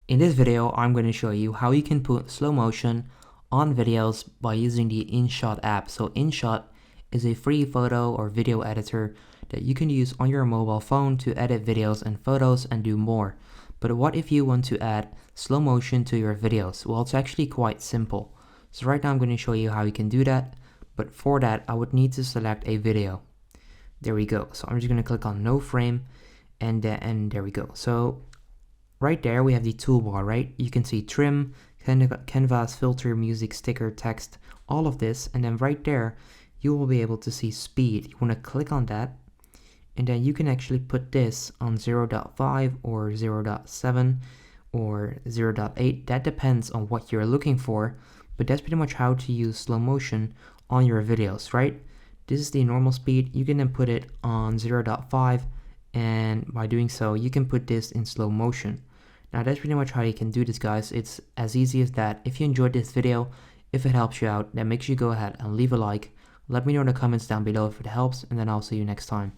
In this video, I'm going to show you how you can put slow motion on videos by using the Inshot app. So Inshot is a free photo or video editor that you can use on your mobile phone to edit videos and photos and do more. But what if you want to add slow motion to your videos? Well, it's actually quite simple. So right now I'm going to show you how you can do that. But for that, I would need to select a video. There we go. So I'm just going to click on no frame and there we go. So right there we have the toolbar, right? You can see trim, canvas, filter, music, sticker, text, all of this. And then right there, you will be able to see speed. You want to click on that. And then you can actually put this on 0.5 or 0.7 or 0.8. That depends on what you're looking for. But that's pretty much how to use slow motion on your videos, right? This is the normal speed. You can then put it on 0.5. And by doing so, you can put this in slow motion. Now that's pretty much how you can do this, guys. It's as easy as that. If you enjoyed this video, if it helps you out, then make sure you go ahead and leave a like. Let me know in the comments down below if it helps, and then I'll see you next time.